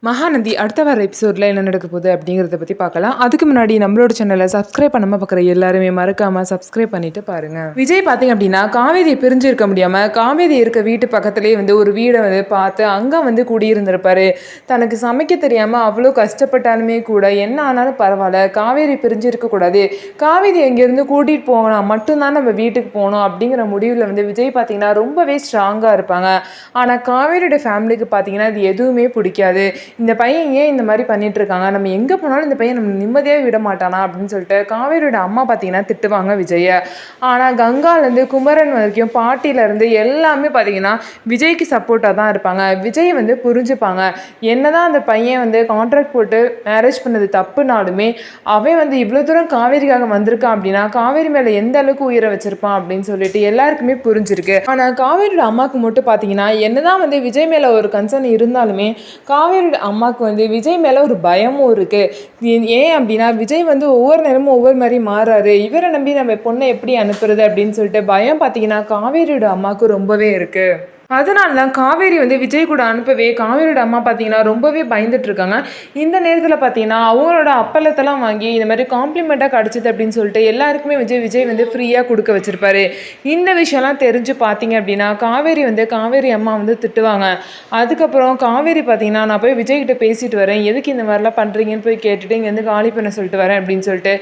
மகாநதி அடுத்த வர எபிசோடில் என்ன நடக்க போகுது அப்படிங்கிறத பற்றி பார்க்கலாம். அதுக்கு முன்னாடி நம்மளோட சேனலை சப்ஸ்கிரைப் பண்ணாமல் பார்க்குற எல்லாருமே மறக்காமல் சப்ஸ்கிரைப் பண்ணிட்டு பாருங்க. விஜய் பார்த்தீங்க அப்படின்னா காவேரியை பிரிஞ்சு இருக்க முடியாமல் காவேரி இருக்க வீட்டு பக்கத்துலேயே ஒரு வீடை பார்த்து அங்கே குடியிருந்திருப்பாரு. தனக்கு சமைக்க தெரியாமல் அவ்வளோ கஷ்டப்பட்டாலுமே கூட என்ன ஆனாலும் பரவாயில்ல, காவேரி பிரிஞ்சு இருக்கக்கூடாது, காவேரி எங்கேருந்து கூட்டிகிட்டு போகணும் மட்டும்தான் நம்ம வீட்டுக்கு போகணும் அப்படிங்கிற முடிவில் விஜய் பார்த்தீங்கன்னா ரொம்பவே ஸ்ட்ராங்காக இருப்பாங்க. ஆனால் காவேரியோட ஃபேமிலிக்கு பார்த்தீங்கன்னா இது எதுவுமே பிடிக்காது. இந்த பையன் ஏன் இந்த மாதிரி பண்ணிட்டு இருக்காங்க, நம்ம எங்கே போனாலும் இந்த பையன் நம்ம நிம்மதியாக விட மாட்டானா அப்படின்னு சொல்லிட்டு காவேரியோட அம்மா பார்த்தீங்கன்னா திட்டுவாங்க விஜயை. ஆனால் கங்காலேருந்து குமரன் வரைக்கும் பாட்டியிலேருந்து எல்லாமே பார்த்தீங்கன்னா விஜய்க்கு சப்போர்ட்டாக தான் இருப்பாங்க. விஜய் புரிஞ்சுப்பாங்க. என்னதான் அந்த பையன் கான்ட்ராக்ட் போட்டு மேரேஜ் பண்ணது தப்புனாலுமே அவன் இவ்வளோ தூரம் காவேரிக்காக வந்திருக்கான் அப்படின்னா காவேரி மேலே எந்த அளவுக்கு உயிரை வச்சிருப்பான் அப்படின்னு சொல்லிட்டு எல்லாருக்குமே புரிஞ்சிருக்கு. ஆனால் காவேரியோட அம்மாவுக்கு மட்டும் பார்த்தீங்கன்னா என்னதான் விஜய் மேலே ஒரு கன்சர்ன் இருந்தாலுமே காவேரியோட அம்மாவுக்கு விஜய் மேலே ஒரு பயமும் இருக்குது. ஏன் அப்படின்னா விஜய் ஒவ்வொரு நேரமும் ஒவ்வொரு மாதிரி மாறாரு, இவரை நம்பி நம்ம பொண்ணை எப்படி அனுப்புறது அப்படின்னு சொல்லிட்டு பயம் பார்த்தீங்கன்னா காவேரியோட அம்மாவுக்கு ரொம்பவே இருக்குது. அதனால தான் காவேரி விஜய் கூட அனுப்பவே காவேரியோட அம்மா பார்த்தீங்கன்னா ரொம்பவே பயந்துட்டு இருக்காங்க. இந்த நேரத்தில் பார்த்தீங்கன்னா அவங்களோட அப்பளத்தெல்லாம் வாங்கி இந்த மாதிரி காம்ப்ளிமெண்ட்டாக கிடச்சிது அப்படின்னு சொல்லிட்டு எல்லாருக்குமே விஜய் ஃப்ரீயாக கொடுக்க வச்சுருப்பாரு. இந்த விஷயம்லாம் தெரிஞ்சு பார்த்தீங்க அப்படின்னா காவேரி காவேரி அம்மா திட்டுவாங்க. அதுக்கப்புறம் காவேரி பார்த்தீங்கன்னா நான் போய் விஜய்கிட்ட பேசிட்டு வரேன், எதுக்கு இந்த மாதிரிலாம் பண்ணுறீங்கன்னு போய் கேட்டுட்டு இங்கேருந்து காலி பண்ண சொல்லிட்டு வரேன் அப்படின்னு சொல்லிட்டு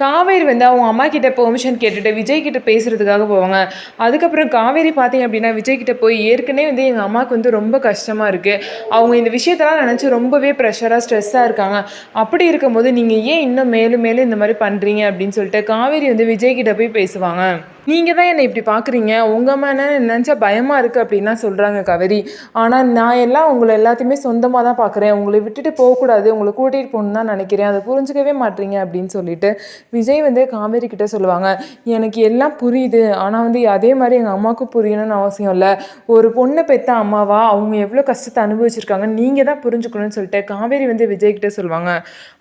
காவேரி அவங்க அம்மா கிட்ட பெர்மிஷன் கேட்டுட்டு விஜய் கிட்ட பேசுறதுக்காக போவாங்க. அதுக்கப்புறம் காவேரி பார்த்தீங்க அப்படின்னா விஜய் கிட்ட போய் ஏற்கனவே எங்கள் அம்மாவுக்கு ரொம்ப கஷ்டமாக இருக்குது, அவங்க இந்த விஷயத்தெல்லாம் நினச்சி ரொம்பவே ப்ரெஷராக ஸ்ட்ரெஸ்ஸாக இருக்காங்க, அப்படி இருக்கும்போது நீங்கள் ஏன் இன்னும் மேலும் மேலும் இந்த மாதிரி பண்ணுறீங்க அப்படின்னு சொல்லிட்டு காவேரி விஜய்கிட்ட போய் பேசுவாங்க. நீங்கள் தான் என்னை இப்படி பார்க்குறீங்க, உங்கள் மேலே நினச்சா பயமாக இருக்குது அப்படின்னா சொல்கிறாங்க காவேரி. ஆனால் நான் உங்களை எல்லாத்தையுமே சொந்தமாக தான் பார்க்குறேன், உங்களை விட்டுட்டு போகக்கூடாது, உங்களை கூட்டிகிட்டு போகணுன்னு தான் நினைக்கிறேன், அதை புரிஞ்சிக்கவே மாட்டீங்க அப்படின்னு சொல்லிட்டு விஜய் காவேரி கிட்டே சொல்லுவாங்க. எனக்கு எல்லாம் புரியுது, ஆனால் அதே மாதிரி எங்கள் அம்மாவுக்கும் புரியணும்னு அவசியம் இல்லை, ஒரு பொண்ணை பெற்ற அம்மாவா அவங்க எவ்வளோ கஷ்டத்தை அனுபவிச்சிருக்காங்க நீங்கள் தான் புரிஞ்சுக்கணும்னு சொல்லிட்டு காவேரி விஜய்கிட்ட சொல்லுவாங்க.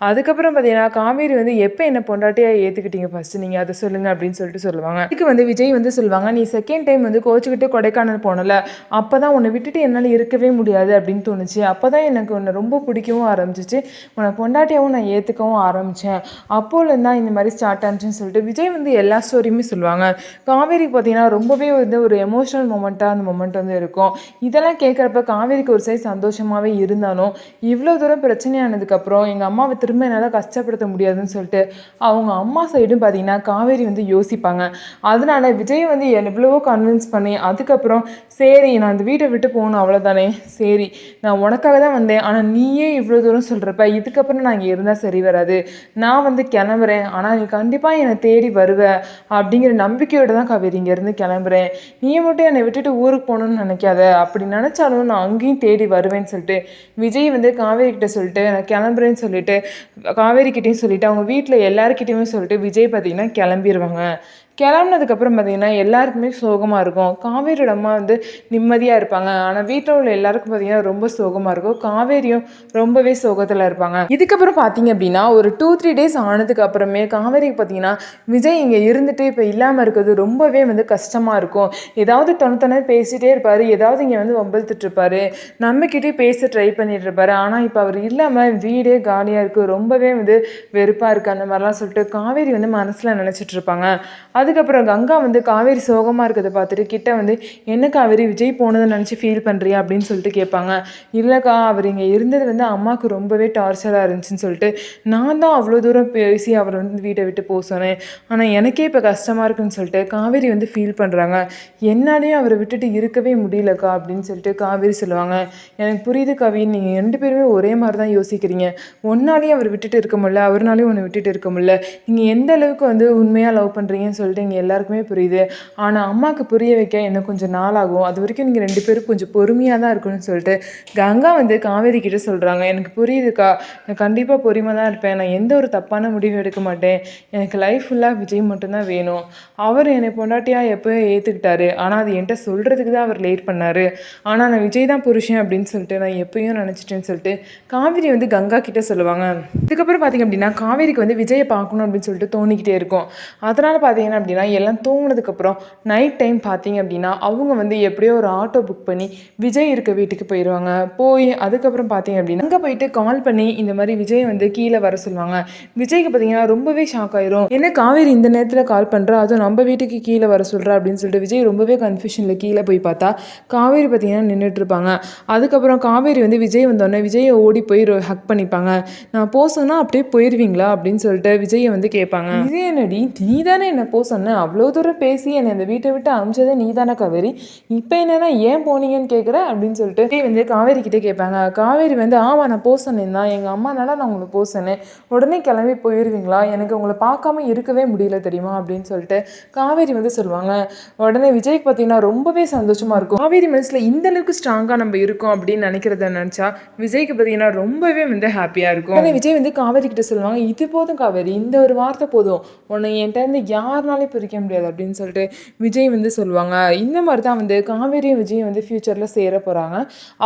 அதுக்கப்புறம் பார்த்தீங்கன்னா காவேரி எப்போ என்ன பொண்டாட்டியாக ஏற்றுக்கிட்டீங்க ஃபஸ்ட்டு நீங்கள் அதை சொல்லுங்கள் அப்படின்னு சொல்லிட்டு சொல்லுவாங்க. இதுக்கு விஜய் சொல்லுவாங்க, நீ செகண்ட் டைம் கோச்சிக்கிட்டு கொடைக்கானல் போனல, அப்போ தான் உன்னை விட்டுட்டு என்னால் இருக்கவே முடியாது அப்படின்னு தோணுச்சு, அப்போ தான் எனக்கு உன்னை ரொம்ப பிடிக்கவும் ஆரம்பிச்சிச்சு, உன்னை பொண்டாட்டியாகவும் நான் ஏற்றுக்கவும் ஆரம்பித்தேன், அப்போலேருந்து தான் இந்த மாதிரி ஸ்டார்ட் ஆனிச்சுன்னு சொல்லிட்டு விஜய் எல்லா ஸ்டோரியுமே சொல்லுவாங்க. காவேரிக்கு பார்த்தீங்கன்னா ரொம்பவே ஒரு எமோஷனல் மொமெண்ட்டாக அந்த மொமெண்ட் இருக்கும். இதெல்லாம் கேட்குறப்ப காவேரிக்கு ஒரு சைடு சந்தோஷமாகவே இருந்தாலும் இவ்வளோ தூரம் பிரச்சனையானதுக்கப்புறம் எங்கள் அம்மாவை திரும்ப என்னால் கஷ்டப்படுத்த முடியாதுன்னு சொல்லிட்டு அவங்க அம்மா சைடும் பார்த்தீங்கன்னா காவேரி யோசிப்பாங்க. அதனால விஜய் எவ்வளவோ கன்வின்ஸ் பண்ணி அதுக்கப்புறம் சரி நான் அந்த வீட்டை விட்டு போகணும் அவ்வளோதானே, சரி நான் உனக்காக தான் வந்தேன், ஆனால் நீயே இவ்வளோ தூரம் சொல்கிறப்ப இதுக்கப்புறம் நான் இங்கே இருந்தால் சரி வராது, நான் கிளம்புறேன், ஆனால் நீ கண்டிப்பாக என்னை தேடி வருவ அப்படிங்கிற நம்பிக்கையோடு தான் காவேரி இங்கேருந்து கிளம்புறேன், நீ மட்டும் என்னை விட்டுட்டு ஊருக்கு போகணுன்னு நினைக்காத, அப்படி நினச்சாலும் நான் அங்கேயும் தேடி வருவேன்னு சொல்லிட்டு விஜய் காவேரி கிட்ட சொல்லிட்டு நான் கிளம்புறேன்னு சொல்லிட்டு காவேரிக்கிட்டையும் சொல்லிவிட்டு அவங்க வீட்டில் எல்லாருக்கிட்டையுமே சொல்லிட்டு விஜய் பார்த்திங்கன்னா கிளம்பிடுவாங்க. கிளம்புனதுக்கப்புறம் பார்த்திங்கன்னா எல்லாருக்குமே சோகமாக இருக்கும். காவேரியோட அம்மா நிம்மதியாக இருப்பாங்க, ஆனால் வீட்டில் உள்ள எல்லாருக்கும் பார்த்திங்கன்னா ரொம்ப சோகமாக இருக்கும். காவேரியும் ரொம்பவே சோகத்தில் இருப்பாங்க. இதுக்கப்புறம் பார்த்திங்க அப்படின்னா ஒரு 2-3 டேஸ் ஆனதுக்கு அப்புறமே காவேரிக்கு பார்த்திங்கன்னா விஜய் இங்கே இருந்துட்டு இப்போ இல்லாமல் இருக்கிறது ரொம்பவே கஷ்டமாக இருக்கும். ஏதாவது தொண பேசிகிட்டே இருப்பார், ஏதாவது இங்கே வம்பிழுத்துட்ருப்பார், நம்மக்கிட்டே பேச ட்ரை பண்ணிட்டு இருப்பார், ஆனால் இப்போ அவர் இல்லாமல் வீடே காலியாக இருக்குது, ரொம்பவே வெறுப்பாக இருக்குது அந்த மாதிரிலாம் சொல்லிட்டு காவேரி மனசில் நினச்சிட்ருப்பாங்க. அதுக்கப்புறம் கங்கா காவேரி சோகமாக இருக்கிறத பார்த்துட்டு கிட்ட என்ன காவேரி விஜய் போனதை நினச்சி ஃபீல் பண்ணுறியா அப்படின்னு சொல்லிட்டு கேட்பாங்க. இல்லைக்கா, அவர் இங்கே இருந்தது அம்மாவுக்கு ரொம்பவே டார்ச்சராக இருந்துச்சுன்னு சொல்லிட்டு நான் தான் அவ்வளோ தூரம் பேசி அவர் வீட்டை விட்டு போக சொன்னேன், ஆனால் எனக்கே இப்போ கஷ்டமாக இருக்குன்னு சொல்லிட்டு காவேரி ஃபீல் பண்ணுறாங்க. என்னாலேயும் அவரை விட்டுட்டு இருக்கவே முடியலக்கா அப்படின்னு சொல்லிட்டு காவேரி சொல்லுவாங்க. எனக்கு புரியுது கவி, நீங்கள் 2 பேருமே ஒரே மாதிரி தான் யோசிக்கிறீங்க, ஒன்னாலேயும் அவர் விட்டுட்டு இருக்க முடியல, அவர்னாலையும் ஒன்று விட்டுட்டு இருக்க முடியல, நீங்கள் எந்த அளவுக்கு உண்மையாக லவ் பண்ணுறீங்கன்னு சொல்லிட்டு இங்கே எல்லாருக்குமே புரியுது, ஆனால் அம்மாவுக்கு புரிய வைக்க இன்னும் கொஞ்சம் நாள் ஆகும், அது வரைக்கும் நீங்கள் 2 பேரும் கொஞ்சம் பொறுமையாக தான் இருக்கணும்னு சொல்லிட்டு கங்கா காவேரி கிட்ட சொல்கிறாங்க. எனக்கு புரியுதுக்கா, நான் கண்டிப்பாக பொறுமையாக தான் இருப்பேன், நான் எந்த ஒரு தப்பான முடிவு எடுக்க மாட்டேன், எனக்கு லைஃப் ஃபுல்லாக விஜய் மட்டும்தான் வேணும், அவர் என்னை பொண்டாட்டியாக எப்போயோ ஏற்றுக்கிட்டாரு, ஆனால் அது என்கிட்ட சொல்கிறதுக்கு தான் அவர் லேட் பண்ணார், ஆனால் நான் விஜய் தான் புருஷன் அப்படின்னு சொல்லிட்டு நான் எப்பயும் நினச்சிட்டேன்னு சொல்லிட்டு காவேரி கங்கா கிட்ட சொல்லுவாங்க. இதுக்கப்புறம் பார்த்திங்க அப்படின்னா காவேரிக்கு விஜயை பார்க்கணும் அப்படின்னு சொல்லிட்டு தோணிக்கிட்டே இருக்கும். அதனால் பார்த்தீங்கன்னா அப்படின்னா எல்லாம் தூங்கினதுக்கப்புறம் நைட் டைம் பார்த்தீங்க அப்படின்னா அவங்க வந்து எப்படியோ ஒரு ஆட்டோ புக் பண்ணி விஜய் இருக்க வீட்டுக்கு போயிடுவாங்க. போய் அதுக்கப்புறம் பார்த்தீங்க அப்படின்னா அங்கே போயிட்டு கால் பண்ணி இந்த மாதிரி விஜய் வந்து கீழே வர சொல்லுவாங்க. விஜய்க்கு பார்த்தீங்கன்னா ரொம்பவே ஷாக் ஆயிரும். என்ன காவேரி இந்த நேரத்தில் கால் பண்ணுறா, அதுவும் நம்ம வீட்டுக்கு கீழே வர சொல்கிறா அப்படின்னு சொல்லிட்டு விஜய் ரொம்பவே கன்ஃபியூஷனில் கீழே போய் பார்த்தா காவேரி பார்த்தீங்கன்னா நின்றுட்டு இருப்பாங்க. அதுக்கப்புறம் காவேரி வந்து விஜய் வந்தோடனே விஜயை ஓடி போய் ஹக் பண்ணிப்பாங்க. நான் போ சொன்னால் அப்படியே போயிடுவீங்களா அப்படின்னு சொல்லிட்டு விஜயை வந்து கேட்பாங்க. விஜய் என்னடி நீ தானே என்ன போ சொன்ன, அவ்வளோ தூரம் பேசி என்னை இந்த வீட்டை விட்டு அமிச்சதே நீ தானே காவேரி, இப்போ என்னன்னா ஏன் போனீங்கன்னு கேட்குற அப்படின்னு சொல்லிட்டு விஜய் வந்து காவேரி கிட்டே கேட்பாங்க. காவேரி வந்து ஆமாம் நான் போ சொன்னேன் தான், எங்கள் அம்மானால நான் உங்களை போ சொன்னேன், உடனே கிளம்பி போயிடுவீங்களா, எனக்கு உங்களை பார்க்காம இருக்கவே முடியல தெரியுமா அப்படின்னு சொல்லிட்டு காவேரி வந்து சொல்லுவாங்க. உடனே விஜய்க்கு பார்த்தீங்கன்னா ரொம்பவே சந்தோஷமாக இருக்கும். காவேரி மனசில் இந்த அளவுக்கு ஸ்ட்ராங்காக நம்ம இருக்கோம் அப்படின்னு நினைக்கிறத நினச்சா விஜய்க்கு பார்த்தீங்கன்னா ரொம்பவே வந்து ஹாப்பியாக இருக்கும். உடனே விஜய் வந்து காவேரி கிட்ட சொல்லுவாங்க, இது போதும் காவேரி, இந்த ஒரு வார்த்தை போதும், உன்னை என்கிட்ட இருந்து யாருனாலே பிரிக்க முடியாது அப்படின்னு சொல்லிட்டு விஜய் வந்து சொல்லுவாங்க. இந்த மாதிரி தான் வந்து காவேரியும் விஜயும் வந்து ஃப்யூச்சரில் சேர போகிறாங்க.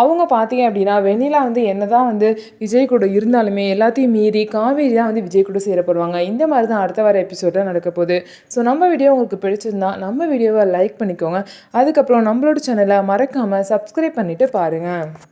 அவங்க பார்த்தீங்க அப்படின்னா வெண்ணிலா வந்து என்னதான் வந்து விஜய் கூட இருந்தாலுமே எல்லாத்தையும் மீறி காவேரி தான் வந்து விஜய் கூட சேர போடுவாங்க. இந்த மாதிரி தான் அடுத்த வார எபிசோடில் நடக்க போகுது. ஸோ நம்ம வீடியோ உங்களுக்கு பிடிச்சிருந்தா நம்ம வீடியோவை லைக் பண்ணிக்கோங்க. அதுக்கப்புறம் நம்மளோட சேனலை மறக்காமல் சப்ஸ்கிரைப் பண்ணிவிட்டு பாருங்கள்.